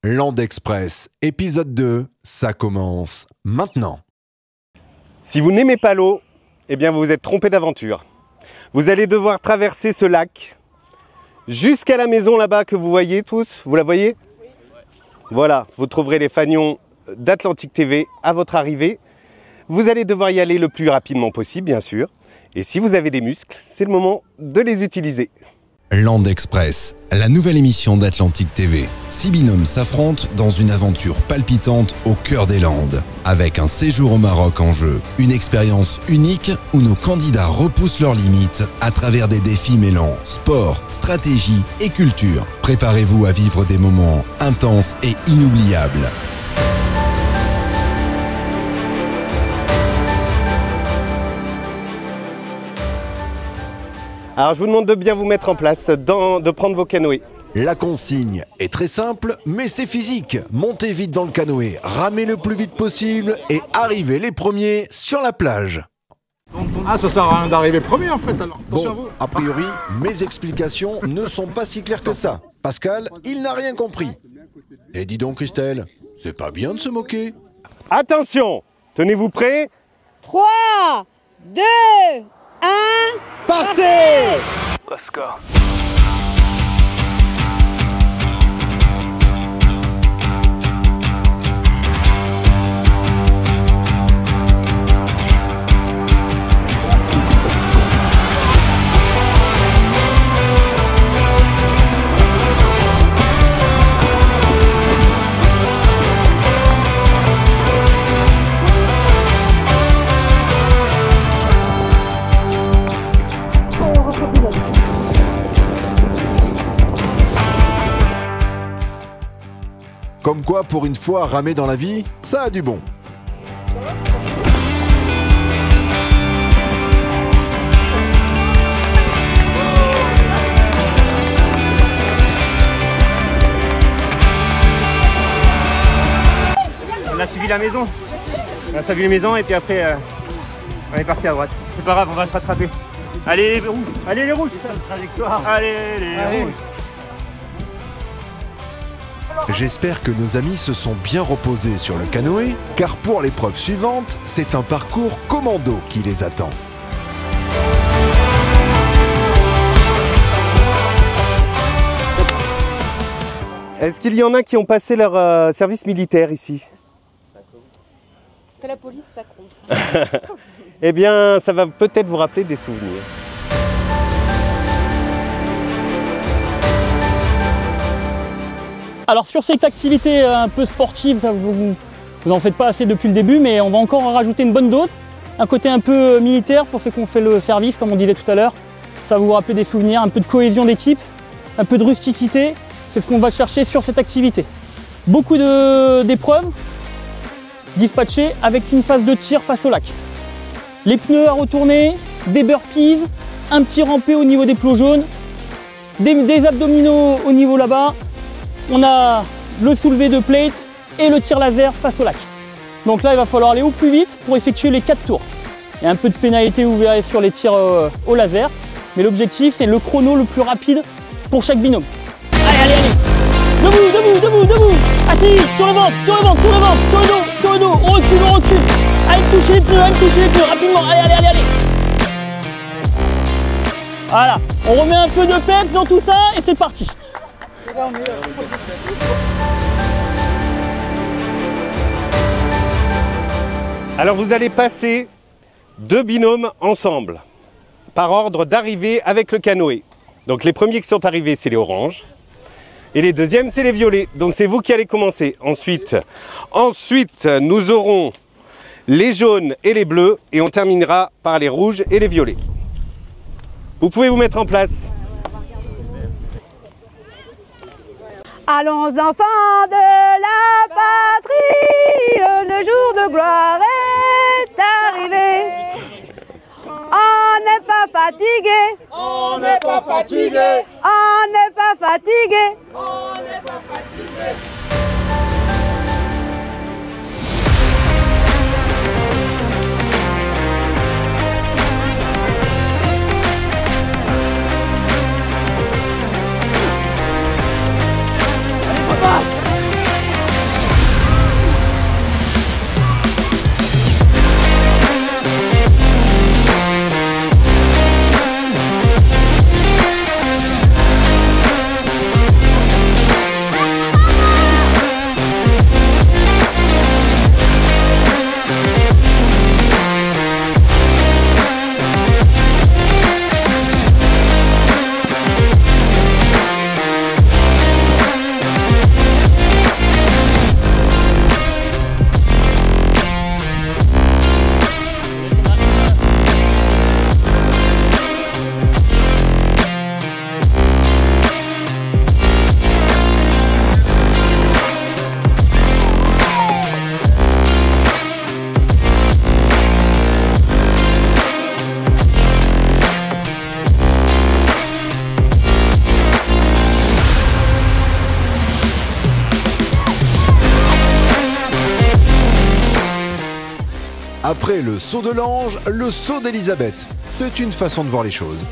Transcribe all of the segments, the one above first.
Land Express, épisode 2, ça commence maintenant. Si vous n'aimez pas l'eau, eh bien vous vous êtes trompé d'aventure. Vous allez devoir traverser ce lac jusqu'à la maison là-bas que vous voyez tous. Vous la voyez? Oui. Voilà, vous trouverez les fanions d'Atlantique TV à votre arrivée. Vous allez devoir y aller le plus rapidement possible, bien sûr. Et si vous avez des muscles, c'est le moment de les utiliser. Land Express, la nouvelle émission d'Atlantique TV. 6 binômes s'affrontent dans une aventure palpitante au cœur des Landes. Avec un séjour au Maroc en jeu, une expérience unique où nos candidats repoussent leurs limites à travers des défis mêlant sport, stratégie et culture. Préparez-vous à vivre des moments intenses et inoubliables. Alors je vous demande de bien vous mettre en place, de prendre vos canoës. La consigne est très simple, mais c'est physique. Montez vite dans le canoë, ramez le plus vite possible et arrivez les premiers sur la plage. Ah, ça sert à rien d'arriver premier en fait alors. Attention à Bon, vous. a priori, mes explications ne sont pas si claires que ça. Pascal, il n'a rien compris. Et dis donc Christelle, c'est pas bien de se moquer. Attention, tenez-vous prêts. 3, 2, 1... Partez! Let's go. Comme quoi, pour une fois, ramer dans la vie, ça a du bon. On a suivi la maison. On a suivi la maison et puis après on est parti à droite. C'est pas grave, on va se rattraper. Allez les rouges, allez les rouges. C'est ça la trajectoire. Allez les rouges. J'espère que nos amis se sont bien reposés sur le canoë, car pour l'épreuve suivante, c'est un parcours commando qui les attend. Est-ce qu'il y en a qui ont passé leur service militaire ici? Parce que la police, ça compte. Eh bien, ça va peut-être vous rappeler des souvenirs. Alors sur cette activité un peu sportive, vous n'en faites pas assez depuis le début, mais on va encore en rajouter une bonne dose. Un côté un peu militaire pour ceux qui ont fait le service, comme on disait tout à l'heure. Ça va vous rappeler des souvenirs, un peu de cohésion d'équipe, un peu de rusticité. C'est ce qu'on va chercher sur cette activité. Beaucoup d'épreuves dispatchées avec une phase de tir face au lac. Les pneus à retourner, des burpees, un petit rampé au niveau des plots jaunes, des abdominaux au niveau là-bas. On a le soulevé de plate et le tir laser face au lac. Donc là, il va falloir aller au plus vite pour effectuer les 4 tours. Il y a un peu de pénalité, vous verrez, sur les tirs au laser. Mais l'objectif, c'est le chrono le plus rapide pour chaque binôme. Allez, allez, allez. Debout. Assis, sur le ventre, sur le dos. On recule. Allez, toucher les pneus, rapidement. Allez. Voilà, on remet un peu de peps dans tout ça et c'est parti. Alors vous allez passer 2 binômes ensemble, par ordre d'arrivée avec le canoë. Donc les premiers qui sont arrivés, c'est les oranges. Et les deuxièmes, c'est les violets. Donc c'est vous qui allez commencer. Ensuite, nous aurons les jaunes et les bleus. Et on terminera par les rouges et les violets. Vous pouvez vous mettre en place. Allons enfants de la patrie, le jour de gloire est arrivé. On n'est pas fatigué. On n'est pas fatigué. On n'est pas fatigué. On n'est pas fatigué. Après le saut de l'ange, le saut d'Elisabeth. C'est une façon de voir les choses.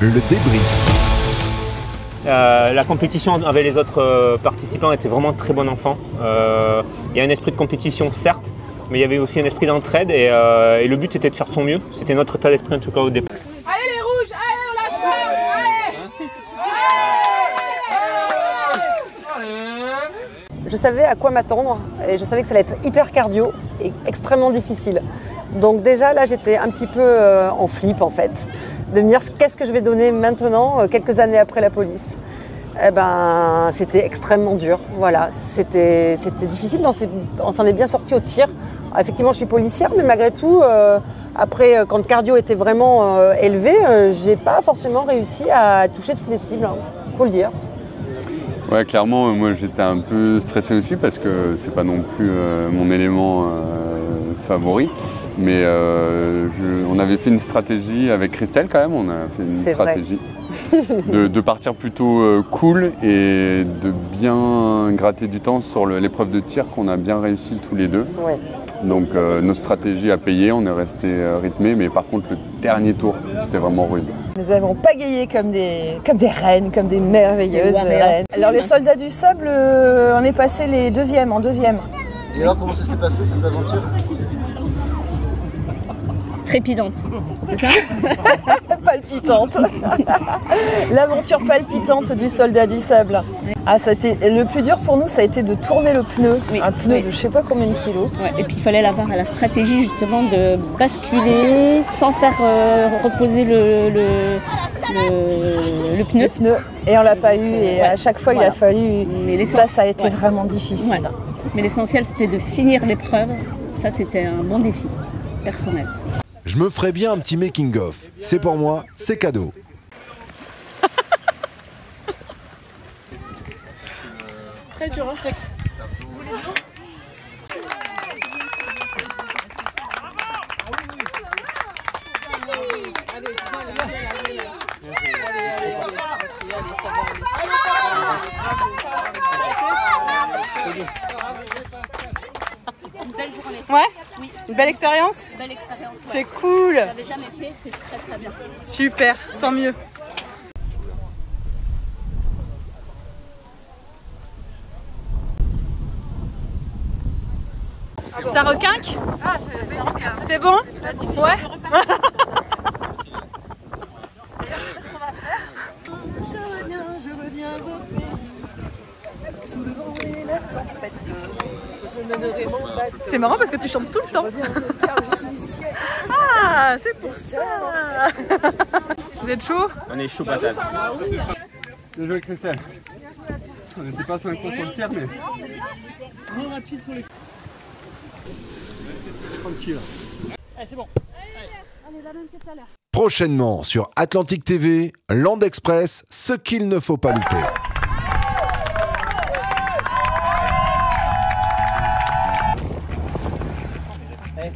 Le débrief. La compétition avec les autres participants était vraiment très bon enfant. Il y a un esprit de compétition certes, mais il y avait aussi un esprit d'entraide et le but était de faire son mieux. C'était notre état d'esprit en tout cas au départ. Allez les rouges, allez on lâche pas, allez. Je savais à quoi m'attendre et je savais que ça allait être hyper cardio et extrêmement difficile. Donc déjà là j'étais un petit peu en flip en fait, de me dire qu'est-ce que je vais donner maintenant, quelques années après la police. Eh ben c'était extrêmement dur, voilà, c'était difficile, mais on s'en est bien sorti au tir. Alors, effectivement je suis policière, mais malgré tout, après quand le cardio était vraiment élevé, j'ai pas forcément réussi à toucher toutes les cibles, hein, faut le dire. Ouais, clairement, moi j'étais un peu stressé aussi parce que c'est pas non plus mon élément favori. Mais on avait fait une stratégie avec Christelle quand même, on a fait une stratégie de partir plutôt cool et de bien gratter du temps sur l'épreuve de tir qu'on a bien réussi tous les deux. Ouais. Donc nos stratégies à payer, on est resté rythmé, mais par contre le dernier tour, c'était vraiment rude. Nous avons pagayé comme des reines, comme des merveilleuses reines. Alors les soldats du sable, on est passé les deuxièmes, en deuxième. Et alors comment ça s'est passé cette aventure? Trépidante, c'est ça? Palpitante. L'aventure palpitante du soldat du sable. Ah, le plus dur pour nous, ça a été de tourner le pneu. Oui, un pneu de je sais pas combien de kilos. Ouais, et puis il fallait avoir la stratégie justement de basculer sans faire reposer le pneu. Et on l'a pas eu et à chaque fois il a fallu. Ça a été vraiment difficile. Ouais. Mais l'essentiel c'était de finir l'épreuve. Ça c'était un bon défi personnel. Je me ferais bien un petit making-of. C'est pour moi, c'est cadeau. Très dur, hein. Ouais, oui. Une belle expérience? Belle expérience. Ouais. C'est cool. Je l'avais jamais fait, c'est très très bien. Super, tant mieux. Ça requinque? Ah, ça requinque. C'est bon? Ouais. D'ailleurs, je sais pas ce qu'on va faire. Je reviens sous le vent et la tempête. C'est marrant parce que tu chantes tout le temps. Ah, c'est pour ça. Vous êtes chaud? On est chaud patate. Bien joué Christelle. On n'était pas sur un contrôle de tir mais... Trop rapide sur les... Tranquille. Allez, c'est bon. Allez, la même que tout à l'heure. Prochainement sur Atlantique TV, Land Express, ce qu'il ne faut pas louper.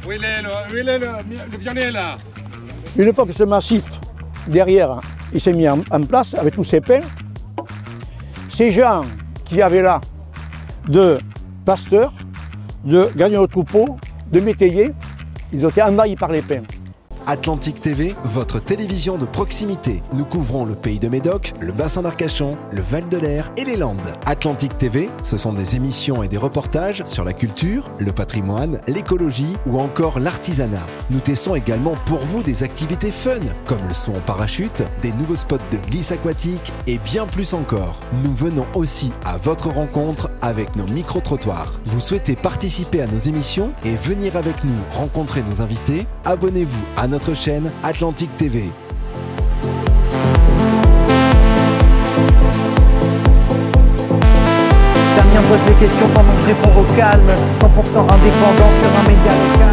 Où il est le vionnet là? Une fois que ce massif derrière il s'est mis en place avec tous ces pins, ces gens qui avaient là de pasteurs, de gardiens de troupeaux, de métayers, ils ont été envahis par les pins. Atlantique TV, votre télévision de proximité. Nous couvrons le pays de Médoc, le bassin d'Arcachon, le Val de l'Air et les Landes. Atlantique TV, ce sont des émissions et des reportages sur la culture, le patrimoine, l'écologie ou encore l'artisanat. Nous testons également pour vous des activités fun, comme le saut en parachute, des nouveaux spots de glisse aquatique et bien plus encore. Nous venons aussi à votre rencontre avec nos micro-trottoirs. Vous souhaitez participer à nos émissions et venir avec nous rencontrer nos invités? Abonnez-vous à notre chaîne Atlantique TV. Damien pose les questions pendant que je réponds au calme, 100% indépendant sur un média local.